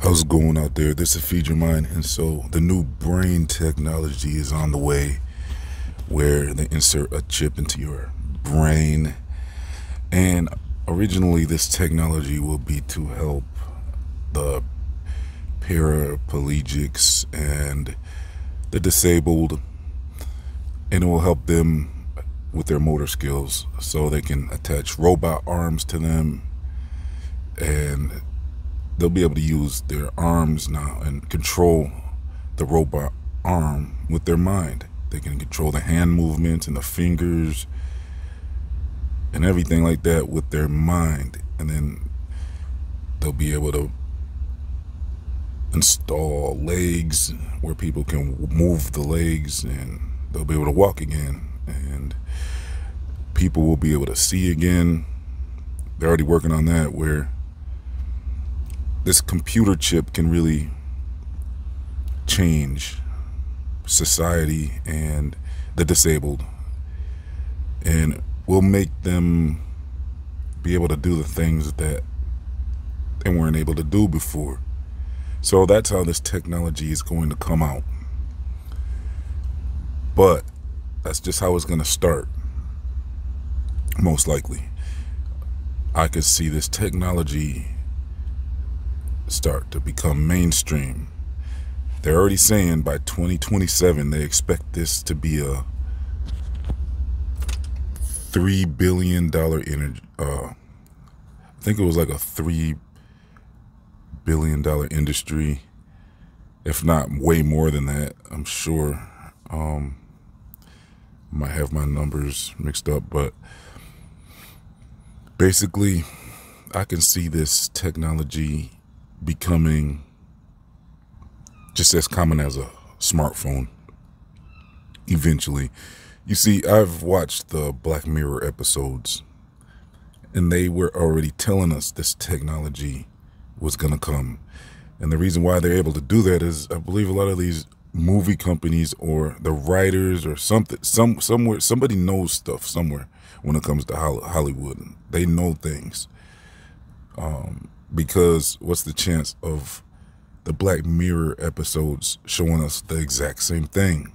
How's it going out there? This is Feed Your Mind. And so the new brain technology is on the way where they insert a chip into your brain. And originally this technology will be to help the paraplegics and the disabled, and it will help them with their motor skills so they can attach robot arms to them, and they'll be able to use their arms now and control the robot arm with their mind. They can control the hand movements and the fingers and everything like that with their mind. And then they'll be able to install legs where people can move the legs, and they'll be able to walk again, and people will be able to see again. They're already working on that, where this computer chip can really change society and the disabled, and will make them be able to do the things that they weren't able to do before. So that's how this technology is going to come out. But that's just how it's going to start, most likely. I could see this technology start to become mainstream. They're already saying by 2027 they expect this to be a $3 billion energy. I think it was like a $3 billion industry, if not way more than that. I'm sure. Might have my numbers mixed up, but basically I can see this technology becoming just as common as a smartphone eventually. You see, I've watched the Black Mirror episodes, and they were already telling us this technology was going to come. And the reason why they're able to do that is, I believe a lot of these movie companies or the writers or somewhere, somebody knows stuff somewhere when it comes to Hollywood. They know things. Because what's the chance of the Black Mirror episodes showing us the exact same thing,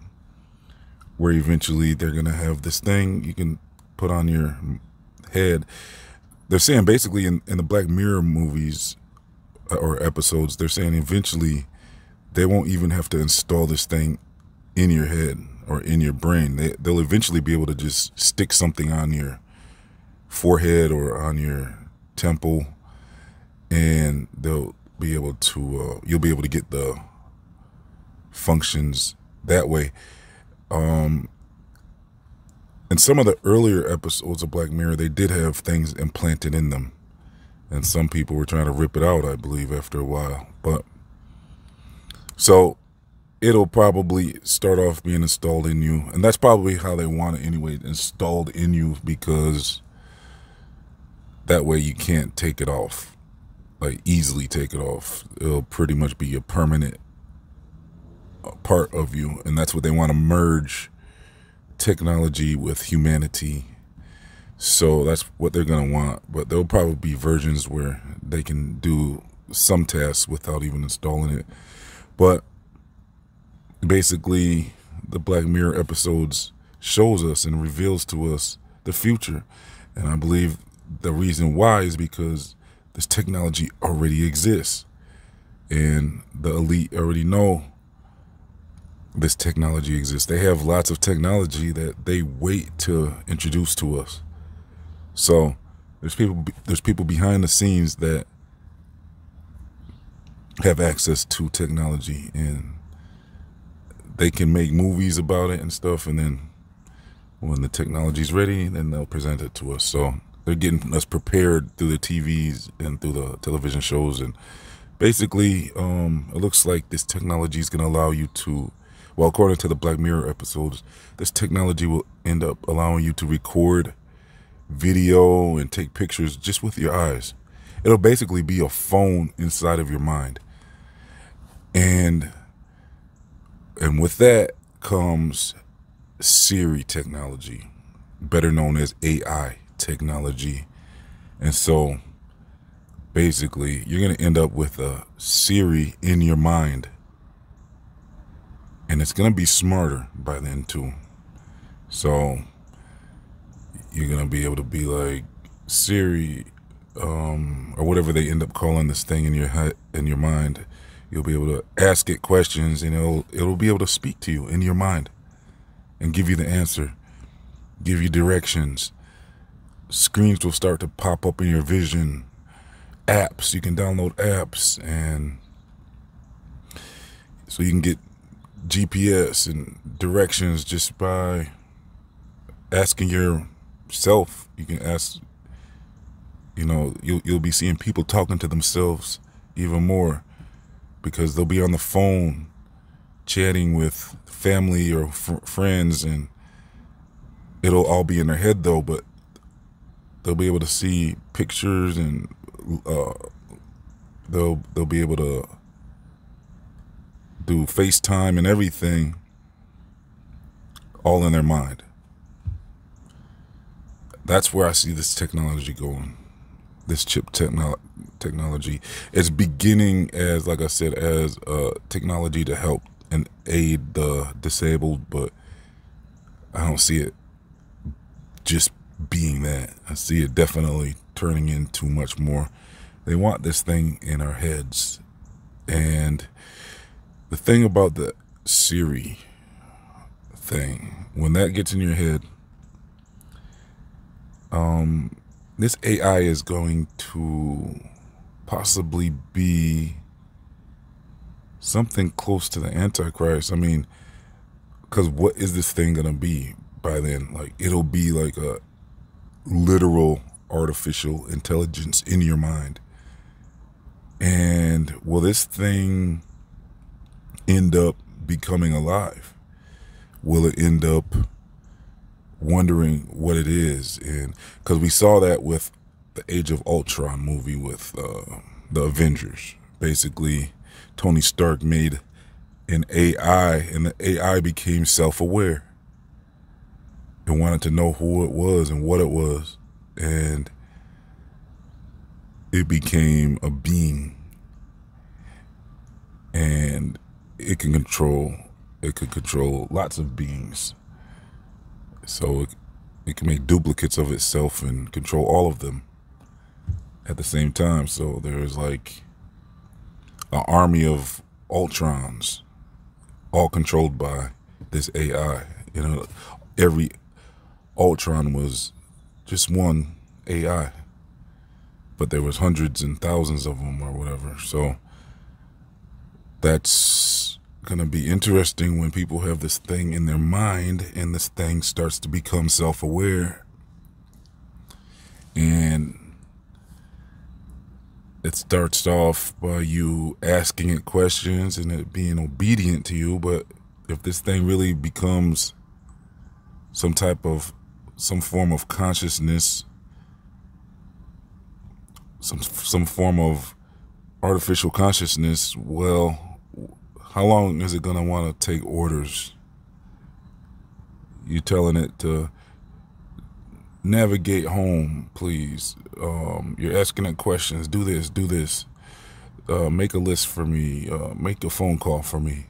where eventually they're going to have this thing you can put on your head. They're saying basically in the Black Mirror movies or episodes, they're saying eventually they won't even have to install this thing in your head or in your brain. They'll eventually be able to just stick something on your forehead or on your temple, and they'll be able to, you'll be able to get the functions that way. In some of the earlier episodes of Black Mirror, they did have things implanted in them, and some people were trying to rip it out, I believe, after a while. But so it'll probably start off being installed in you, and that's probably how they want it anyway, installed in you, because that way you can't take it off, like easily take it off. It'll pretty much be a permanent part of you, and that's what they want to merge, technology with humanity. So that's what they're going to want. But there'll probably be versions where they can do some tasks without even installing it. But basically the Black Mirror episodes shows us and reveals to us the future, and I believe the reason why is because this technology already exists, and the elite already know this technology exists. They have lots of technology that they wait to introduce to us. So there's people behind the scenes that have access to technology, and they can make movies about it and stuff, and then when the technology's ready, then they'll present it to us. So they're getting us prepared through the TVs and through the television shows. And basically it looks like this technology is going to allow you to, well, according to the Black Mirror episodes, this technology will end up allowing you to record video and take pictures just with your eyes. It'll basically be a phone inside of your mind. And with that comes Siri technology, better known as AI technology. And so basically, you're going to end up with a Siri in your mind. And it's going to be smarter by then, too. So you're going to be able to be like, Siri, or whatever they end up calling this thing in your head, in your mind. You'll be able to ask it questions, and it'll be able to speak to you in your mind and give you the answer, give you directions. Screens will start to pop up in your vision. Apps, you can download apps, and so you can get GPS and directions just by asking yourself. You can ask, you'll be seeing people talking to themselves even more, because they'll be on the phone chatting with family or friends, and it'll all be in their head though, but they'll be able to see pictures, and they'll be able to do FaceTime and everything all in their mind. That's where I see this technology going. This chip technology. It's beginning as, like I said, as technology to help and aid the disabled, but I don't see it just being that. I see it definitely turning into much more. They want this thing in our heads. And the thing about the Siri thing, when that gets in your head, this AI is going to possibly be something close to the Antichrist. I mean, because what is this thing going to be by then? Like, it'll be like a literal artificial intelligence in your mind. And will this thing end up becoming alive? Will it end up wondering what it is? And because we saw that with the Age of Ultron movie with the Avengers. Basically, Tony Stark made an AI, and the AI became self-aware. It wanted to know who it was and what it was, and it became a being, and it could control lots of beings. So it can make duplicates of itself and control all of them at the same time. So there's like an army of Ultrons, all controlled by this AI. Every Ultron was just one AI, but there was hundreds and thousands of them or whatever. So that's going to be interesting when people have this thing in their mind and this thing starts to become self-aware, and it starts off by you asking it questions and it being obedient to you. But if this thing really becomes some form of consciousness, some form of artificial consciousness, well, how long is it going to want to take orders? You're telling it to navigate home, please. You're asking it questions. Do this. Make a list for me. Make a phone call for me.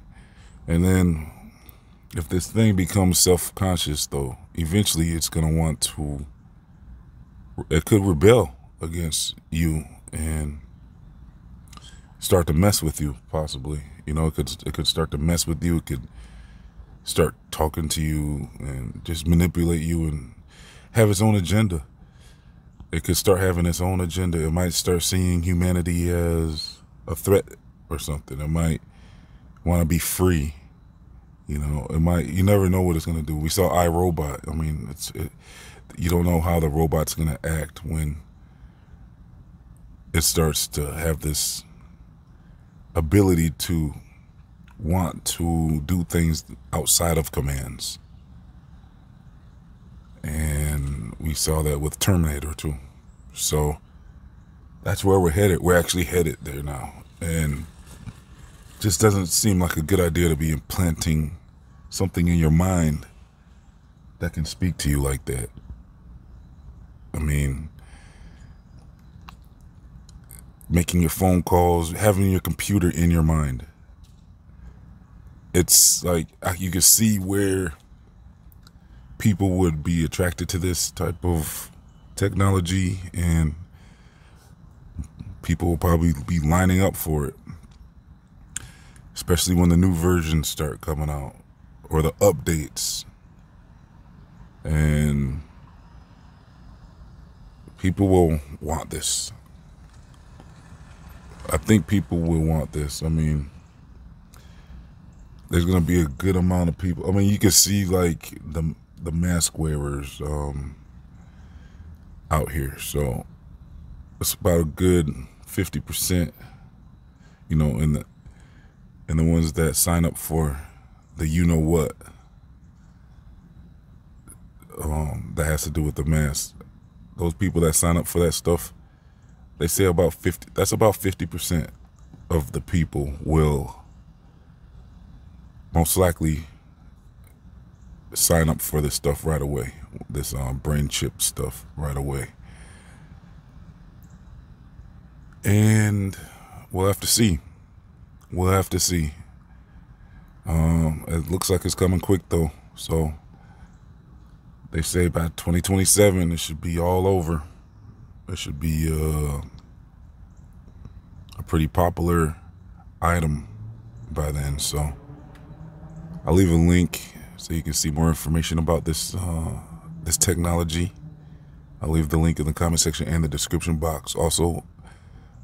And then if this thing becomes self-conscious, though, eventually it's going to want to, it could rebel against you and start to mess with you, possibly. It could start to mess with you. It could start talking to you and just manipulate you and have its own agenda. It could start having its own agenda. It might start seeing humanity as a threat or something. It might want to be free. It might. You never know what it's going to do. We saw iRobot. I mean, you don't know how the robot's going to act when it starts to have this ability to want to do things outside of commands. And we saw that with Terminator too. So that's where we're headed. We're actually headed there now. And just doesn't seem like a good idea to be implanting something in your mind that can speak to you like that. I mean, making your phone calls, having your computer in your mind. It's like you can see where people would be attracted to this type of technology, and people will probably be lining up for it, especially when the new versions start coming out or the updates. And people will want this. I think people will want this. I mean, there's going to be a good amount of people. I mean, you can see like the mask wearers out here. So it's about a good 50%, you know, in the ones that sign up for the what that has to do with the mask. Those people that sign up for that stuff, they say about 50. That's about 50% of the people will most likely sign up for this stuff right away. This brain chip stuff right away. And we'll have to see. We'll have to see. It looks like it's coming quick though. So they say by 2027 it should be all over. It should be a pretty popular item by then. So I'll leave a link so you can see more information about this this technology. I'll leave the link in the comment section and the description box. Also,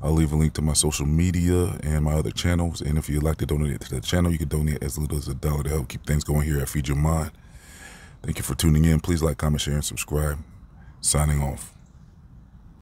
I'll leave a link to my social media and my other channels. And if you'd like to donate to the channel, you can donate as little as $1 to help keep things going here at Feed Your Mind. Thank you for tuning in. Please like, comment, share, and subscribe. Signing off.